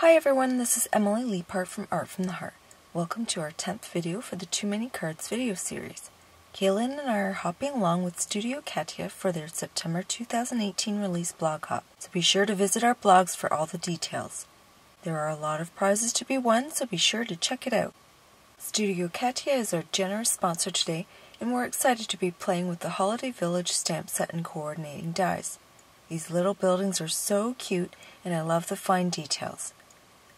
Hi everyone, this is Emily Leiphart from Art from the Heart. Welcome to our 10th video for the Too Many Cards video series. Kaylin and I are hopping along with Studio Katia for their September 2018 release blog hop, so be sure to visit our blogs for all the details. There are a lot of prizes to be won, so be sure to check it out. Studio Katia is our generous sponsor today, and we're excited to be playing with the Holiday Village stamp set and coordinating dies. These little buildings are so cute, and I love the fine details.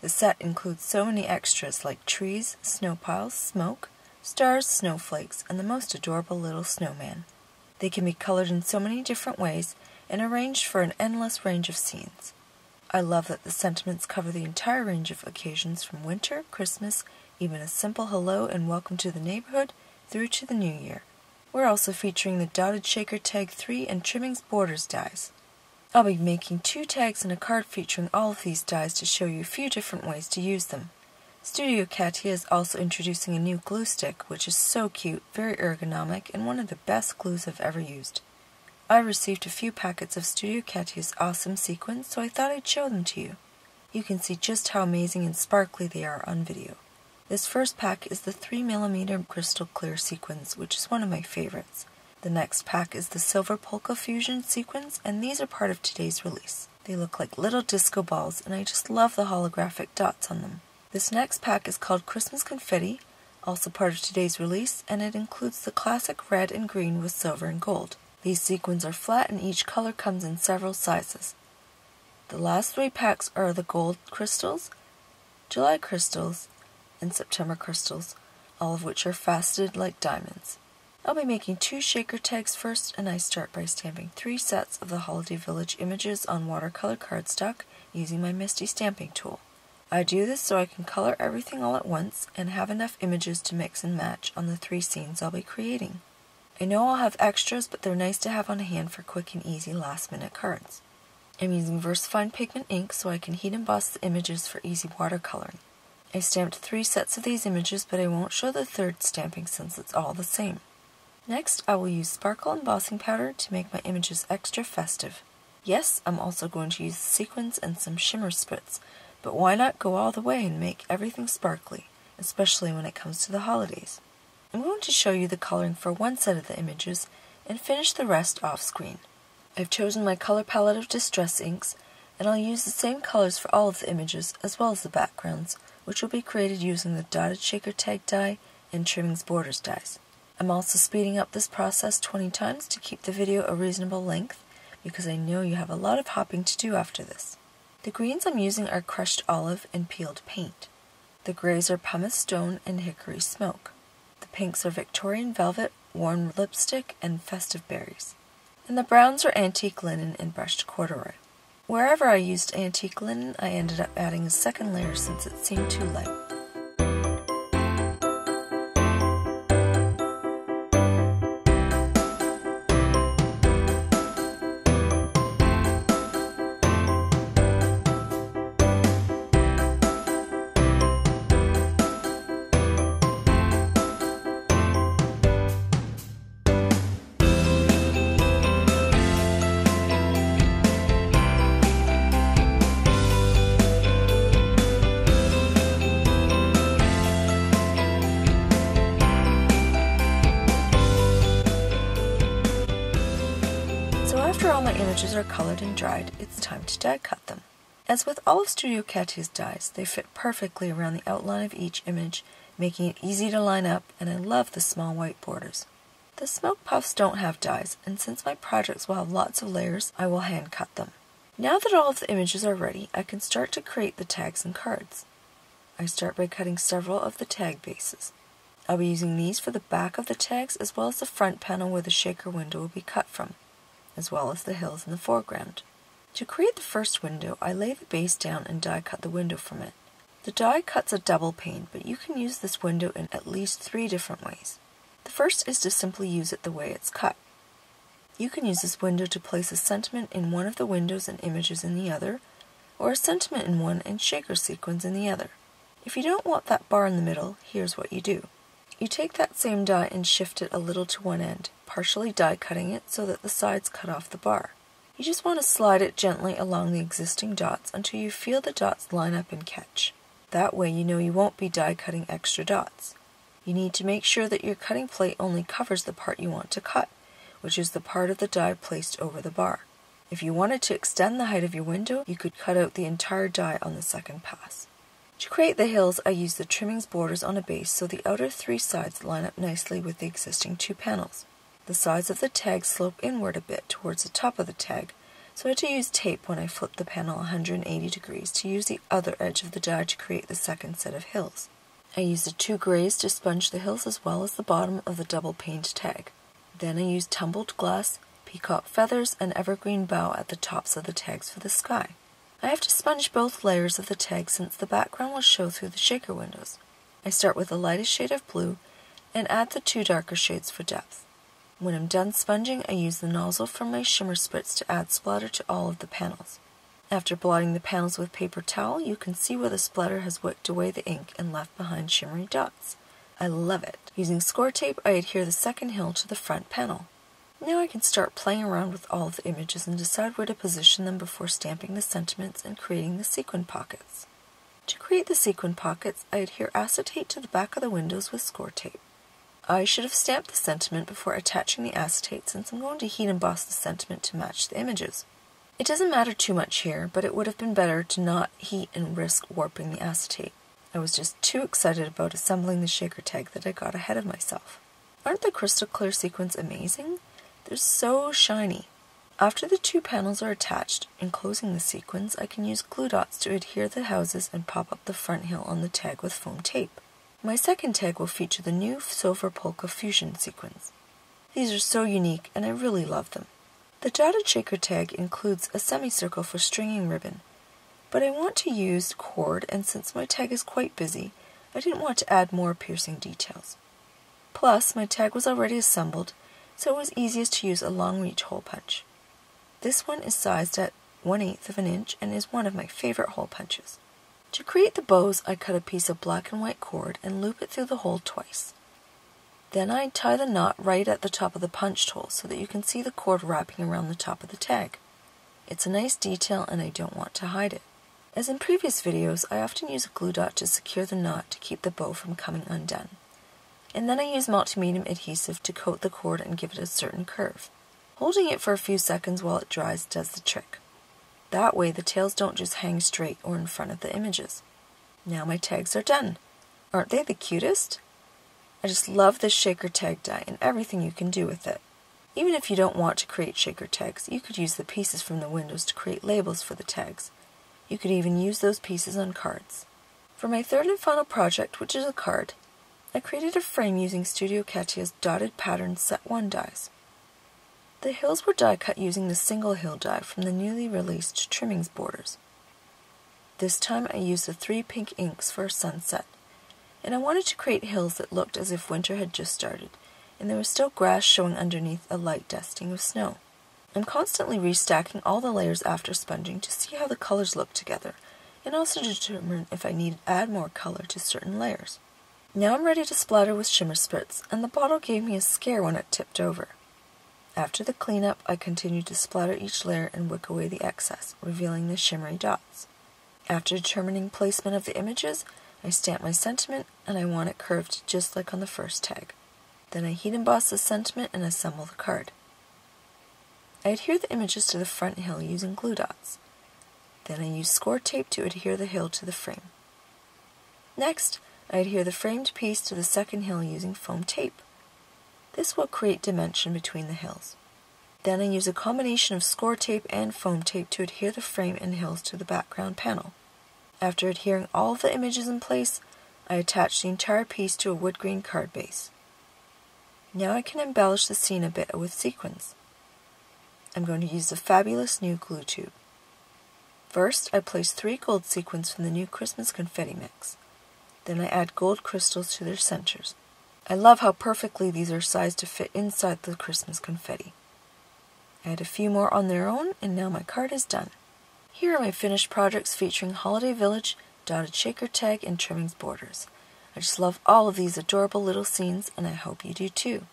The set includes so many extras like trees, snow piles, smoke, stars, snowflakes, and the most adorable little snowman. They can be colored in so many different ways and arranged for an endless range of scenes. I love that the sentiments cover the entire range of occasions from winter, Christmas, even a simple hello and welcome to the neighborhood, through to the new year. We're also featuring the Dotted Shaker Tag 3 and Trimmings Borders dies. I'll be making 2 tags and a card featuring all of these dies to show you a few different ways to use them. Studio Katia is also introducing a new glue stick, which is so cute, very ergonomic, and one of the best glues I've ever used. I received a few packets of Studio Katia's awesome sequins, so I thought I'd show them to you. You can see just how amazing and sparkly they are on video. This first pack is the 3mm crystal clear sequins, which is one of my favorites. The next pack is the Silver Polka Fusion sequins, and these are part of today's release. They look like little disco balls, and I just love the holographic dots on them. This next pack is called Christmas Confetti, also part of today's release, and it includes the classic red and green with silver and gold. These sequins are flat, and each color comes in several sizes. The last 3 packs are the Gold Crystals, July Crystals, and September Crystals, all of which are faceted like diamonds. I'll be making 2 shaker tags first, and I start by stamping 3 sets of the Holiday Village images on watercolor cardstock using my Misty stamping tool. I do this so I can color everything all at once and have enough images to mix and match on the 3 scenes I'll be creating. I know I'll have extras, but they're nice to have on hand for quick and easy last-minute cards. I'm using VersaFine pigment ink so I can heat emboss the images for easy watercoloring. I stamped 3 sets of these images, but I won't show the 3rd stamping since it's all the same. Next, I will use sparkle embossing powder to make my images extra festive. Yes, I'm also going to use sequins and some shimmer spritz, but why not go all the way and make everything sparkly, especially when it comes to the holidays. I'm going to show you the coloring for one set of the images and finish the rest off screen. I've chosen my color palette of Distress inks, and I'll use the same colors for all of the images as well as the backgrounds, which will be created using the Dotted Shaker Tag die and Trimmings Borders dies. I'm also speeding up this process 20 times to keep the video a reasonable length because I know you have a lot of hopping to do after this. The greens I'm using are crushed olive and peeled paint. The grays are pumice stone and hickory smoke. The pinks are Victorian velvet, worn lipstick, and festive berries. And the browns are antique linen and brushed corduroy. Wherever I used antique linen, I ended up adding a second layer since it seemed too light. After all my images are colored and dried, it's time to die cut them. As with all of Studio Katia's dies, they fit perfectly around the outline of each image, making it easy to line up, and I love the small white borders. The smoke puffs don't have dies, and since my projects will have lots of layers, I will hand cut them. Now that all of the images are ready, I can start to create the tags and cards. I start by cutting several of the tag bases. I'll be using these for the back of the tags as well as the front panel where the shaker window will be cut from, as well as the hills in the foreground. To create the first window, I lay the base down and die cut the window from it. The die cuts a double pane, but you can use this window in at least 3 different ways. The first is to simply use it the way it's cut. You can use this window to place a sentiment in one of the windows and images in the other, or a sentiment in one and shaker sequins in the other. If you don't want that bar in the middle, here's what you do. You take that same die and shift it a little to one end, partially die cutting it so that the sides cut off the bar. You You just want to slide it gently along the existing dots until you feel the dots line up and catch. That way you know you won't be die cutting extra dots. You need to make sure that your cutting plate only covers the part you want to cut, which is the part of the die placed over the bar. If you wanted to extend the height of your window, you could cut out the entire die on the second pass. To create the hills, I use the trimmings borders on a base so the outer 3 sides line up nicely with the existing 2 panels. The sides of the tag slope inward a bit towards the top of the tag, so I had to use tape when I flipped the panel 180 degrees to use the other edge of the die to create the second set of hills. I used the 2 grays to sponge the hills as well as the bottom of the double paned tag. Then I used tumbled glass, peacock feathers, and evergreen bough at the tops of the tags for the sky. I have to sponge both layers of the tag since the background will show through the shaker windows. I start with the lightest shade of blue and add the 2 darker shades for depth. When I'm done sponging, I use the nozzle from my shimmer spritz to add splatter to all of the panels. After blotting the panels with paper towel, you can see where the splatter has wicked away the ink and left behind shimmery dots. I love it. Using score tape, I adhere the second hill to the front panel. Now I can start playing around with all of the images and decide where to position them before stamping the sentiments and creating the sequin pockets. To create the sequin pockets, I adhere acetate to the back of the windows with score tape. I should have stamped the sentiment before attaching the acetate since I'm going to heat emboss the sentiment to match the images. It doesn't matter too much here, but it would have been better to not heat and risk warping the acetate. I was just too excited about assembling the shaker tag that I got ahead of myself. Aren't the crystal clear sequins amazing? They're so shiny. After the 2 panels are attached, enclosing the sequins, I can use glue dots to adhere the houses and pop up the front hill on the tag with foam tape. My second tag will feature the new Silver Polka Fusion sequins. These are so unique and I really love them. The dotted shaker tag includes a semicircle for stringing ribbon, but I want to use cord, and since my tag is quite busy, I didn't want to add more piercing details. Plus, my tag was already assembled, so it was easiest to use a long reach hole punch. This one is sized at 1/8 of an inch and is one of my favorite hole punches. To create the bows, I cut a piece of black and white cord and loop it through the hole twice. Then I tie the knot right at the top of the punched hole so that you can see the cord wrapping around the top of the tag. It's a nice detail and I don't want to hide it. As in previous videos, I often use a glue dot to secure the knot to keep the bow from coming undone. And then I use multi-medium adhesive to coat the cord and give it a certain curve. Holding it for a few seconds while it dries does the trick. That way the tails don't just hang straight or in front of the images. Now my tags are done. Aren't they the cutest? I just love this shaker tag die and everything you can do with it. Even if you don't want to create shaker tags, you could use the pieces from the windows to create labels for the tags. You could even use those pieces on cards. For my third and final project, which is a card, I created a frame using Studio Katia's Dotted Pattern Set 1 dies. The hills were die cut using the single hill die from the newly released trimmings borders. This time I used the 3 pink inks for a sunset, and I wanted to create hills that looked as if winter had just started, and there was still grass showing underneath a light dusting of snow. I'm constantly restacking all the layers after sponging to see how the colors look together, and also to determine if I need to add more color to certain layers. Now I'm ready to splatter with shimmer spritz, and the bottle gave me a scare when it tipped over. After the cleanup, I continued to splatter each layer and wick away the excess, revealing the shimmery dots. After determining placement of the images, I stamp my sentiment, and I want it curved just like on the first tag. Then I heat emboss the sentiment and assemble the card. I adhere the images to the front hill using glue dots. Then I use score tape to adhere the hill to the frame. Next, I adhere the framed piece to the second hill using foam tape. This will create dimension between the hills. Then I use a combination of score tape and foam tape to adhere the frame and hills to the background panel. After adhering all of the images in place, I attach the entire piece to a wood grain card base. Now I can embellish the scene a bit with sequins. I'm going to use the fabulous new glue tube. First, I place 3 gold sequins from the new Christmas confetti mix. Then I add gold crystals to their centers. I love how perfectly these are sized to fit inside the Christmas confetti. I add a few more on their own, and now my card is done. Here are my finished projects featuring Holiday Village, dotted shaker tag, and trimmings borders. I just love all of these adorable little scenes, and I hope you do too.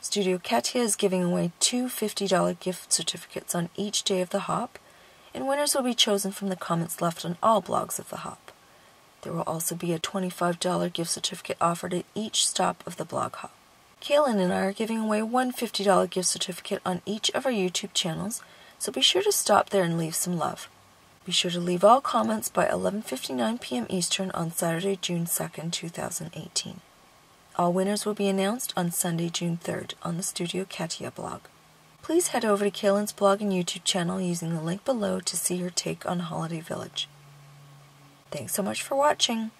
Studio Katia is giving away two $50 gift certificates on each day of the hop, and winners will be chosen from the comments left on all blogs of the hop. There will also be a $25 gift certificate offered at each stop of the blog hop. Kaylin and I are giving away one $50 gift certificate on each of our YouTube channels, so be sure to stop there and leave some love. Be sure to leave all comments by 11:59 p.m. Eastern on Saturday, June 2nd, 2018. All winners will be announced on Sunday, June 3rd on the Studio Katia blog. Please head over to Kaylin's blog and YouTube channel using the link below to see her take on Holiday Village. Thanks so much for watching.